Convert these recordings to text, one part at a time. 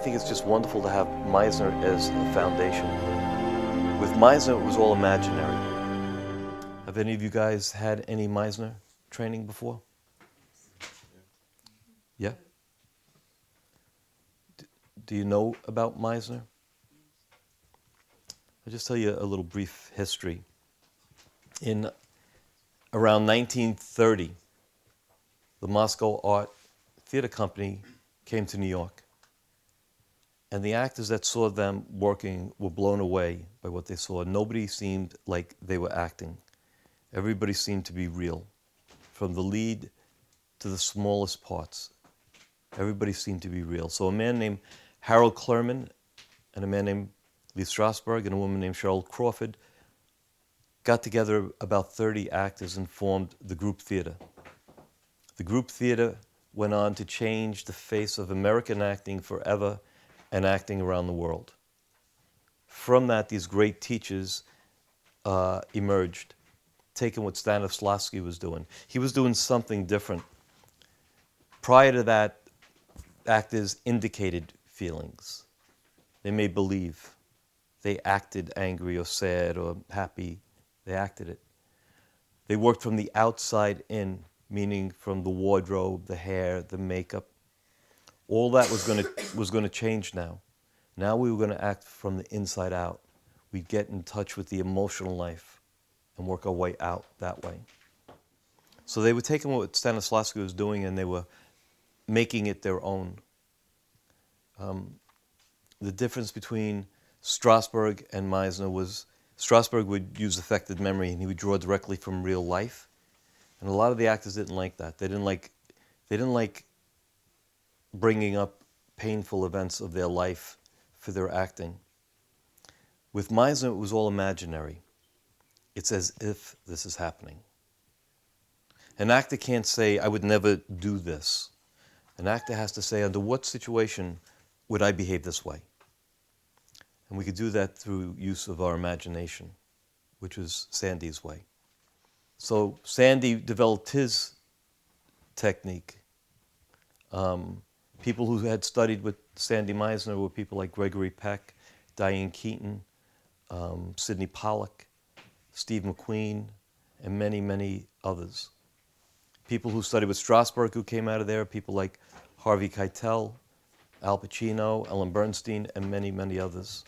think it's just wonderful to have Meisner as a foundation. With Meisner, it was all imaginary. Have any of you guys had any Meisner training before? Yeah? Do you know about Meisner? I'll just tell you a little brief history. In around 1930, the Moscow Art Theater Company came to New York. And the actors that saw them working were blown away by what they saw. Nobody seemed like they were acting. Everybody seemed to be real, from the lead to the smallest parts. Everybody seemed to be real. So a man named Harold Clurman and a man named Lee Strasberg and a woman named Cheryl Crawford got together, about 30 actors, and formed the group theater. The group theater went on to change the face of American acting forever and acting around the world. From that, these great teachers emerged, taking what Stanislavski was doing. He was doing something different. Prior to that, actors indicated feelings. They made believe. They acted angry or sad or happy. They acted it. They worked from the outside in, meaning from the wardrobe, the hair, the makeup. All that was going to change now. Now we were going to act from the inside out. We'd get in touch with the emotional life and work our way out that way. So they were taking what Stanislavski was doing and they were making it their own. The difference between Strasberg and Meisner was Strasberg would use affected memory and he would draw directly from real life. And a lot of the actors didn't like that. They didn't like bringing up painful events of their life for their acting. With Meisner, it was all imaginary. It's as if this is happening. An actor can't say, I would never do this. An actor has to say, under what situation would I behave this way? And we could do that through use of our imagination, which was Sandy's way. So Sandy developed his technique. People who had studied with Sandy Meisner were people like Gregory Peck, Diane Keaton, Sidney Pollack, Steve McQueen, and many, many others. People who studied with Strasberg who came out of there, people like Harvey Keitel, Al Pacino, Ellen Bernstein, and many, many others.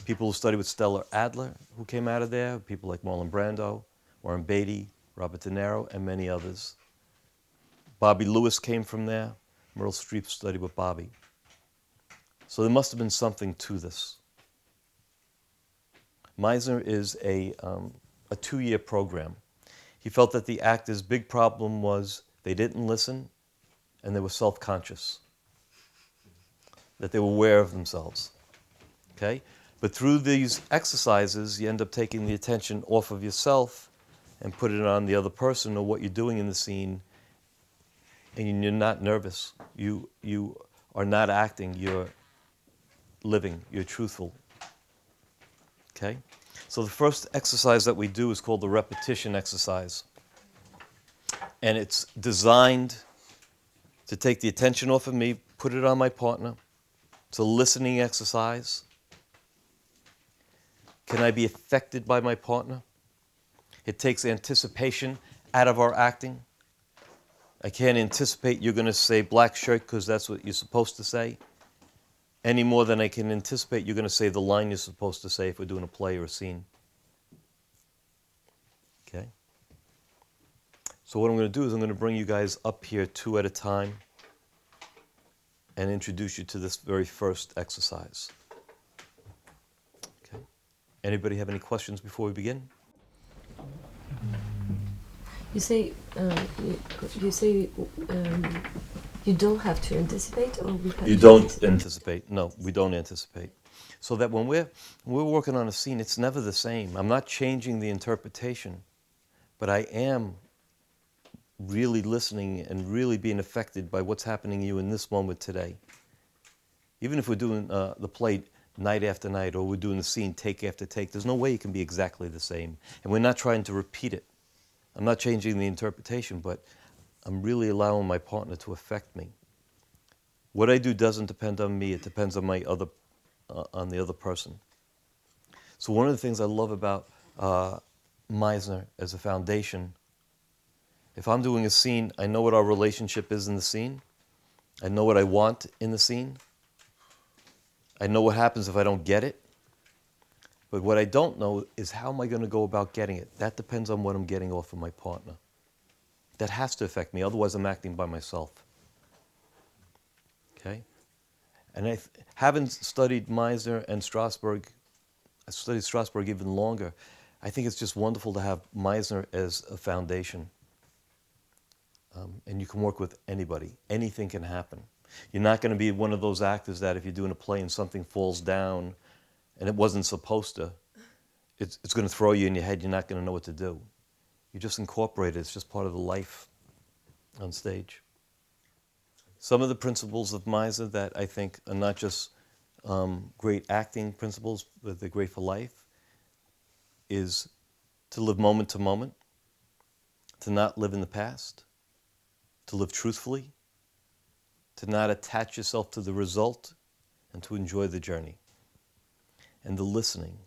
People who studied with Stella Adler who came out of there, people like Marlon Brando, Warren Beatty, Robert De Niro, and many others. Bobby Lewis came from there. Meryl Streep studied with Bobby. So there must have been something to this. Meisner is a 2-year program. He felt that the actors' big problem was they didn't listen and they were self-conscious, that they were aware of themselves. Okay? But through these exercises, you end up taking the attention off of yourself and put it on the other person or what you're doing in the scene, and you're not nervous. You are not acting, you're living, you're truthful. Okay? So the first exercise that we do is called the repetition exercise. And it's designed to take the attention off of me, put it on my partner. It's a listening exercise. Can I be affected by my partner? It takes anticipation out of our acting. I can't anticipate you're going to say black shirt because that's what you're supposed to say, any more than I can anticipate you're going to say the line you're supposed to say if we're doing a play or a scene. Okay? So what I'm going to do is I'm going to bring you guys up here 2 at a time and introduce you to this very first exercise. Okay? Anybody have any questions before we begin? You say you don't have to anticipate, or we have You to don't anticipate. No, we don't anticipate. So that when we're working on a scene, it's never the same. I'm not changing the interpretation, but I am really listening and really being affected by what's happening to you in this moment today. Even if we're doing the play night after night, or we're doing the scene take after take, there's no way it can be exactly the same. And we're not trying to repeat it. I'm not changing the interpretation, but I'm really allowing my partner to affect me. What I do doesn't depend on me. It depends on on the other person. So one of the things I love about Meisner as a foundation, if I'm doing a scene, I know what our relationship is in the scene. I know what I want in the scene. I know what happens if I don't get it. But what I don't know is how am I going to go about getting it? That depends on what I'm getting off of my partner. That has to affect me, otherwise I'm acting by myself. Okay? And I haven't studied Meisner and Strasberg. I studied Strasberg even longer. I think it's just wonderful to have Meisner as a foundation. And you can work with anybody. Anything can happen. You're not going to be one of those actors that if you're doing a play and something falls down and it wasn't supposed to, it's going to throw you in your head. You're not going to know what to do. You just incorporate it. It's just part of the life on stage. Some of the principles of Meisner that I think are not just great acting principles, but they're great for life, is to live moment to moment, to not live in the past, to live truthfully, to not attach yourself to the result, and to enjoy the journey. And the listening,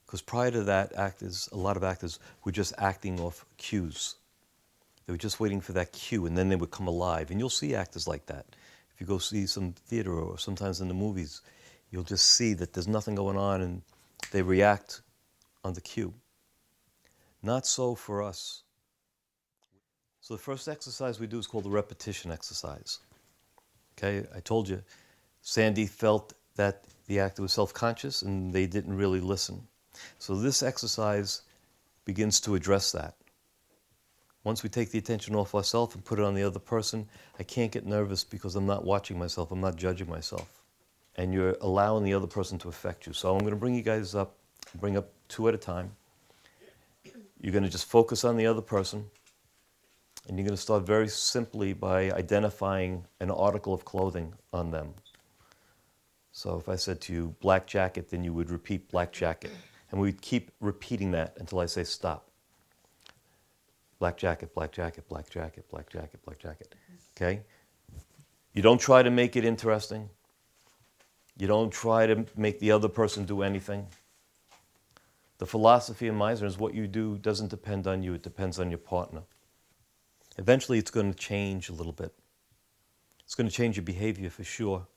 because prior to that, a lot of actors were just acting off cues. They were just waiting for that cue, and then they would come alive. And you'll see actors like that. If you go see some theater or sometimes in the movies, you'll just see that there's nothing going on, and they react on the cue. Not so for us. So the first exercise we do is called the repetition exercise. Okay, I told you, Sandy felt that the actor was self-conscious and they didn't really listen. So this exercise begins to address that. Once we take the attention off ourselves and put it on the other person, I can't get nervous because I'm not watching myself, I'm not judging myself. And you're allowing the other person to affect you. So I'm going to bring you guys up, bring up two at a time. You're going to just focus on the other person. And you're going to start very simply by identifying an article of clothing on them. So if I said to you, black jacket, then you would repeat black jacket. And we'd keep repeating that until I say stop. Black jacket, black jacket, black jacket, black jacket, black jacket. Okay? You don't try to make it interesting. You don't try to make the other person do anything. The philosophy of Meisner is what you do doesn't depend on you, it depends on your partner. Eventually it's going to change a little bit. It's going to change your behavior for sure.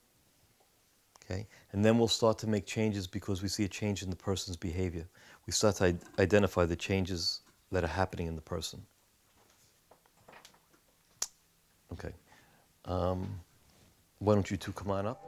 Okay? And then we'll start to make changes because we see a change in the person's behavior. We start to identify the changes that are happening in the person. Okay. Why don't you two come on up?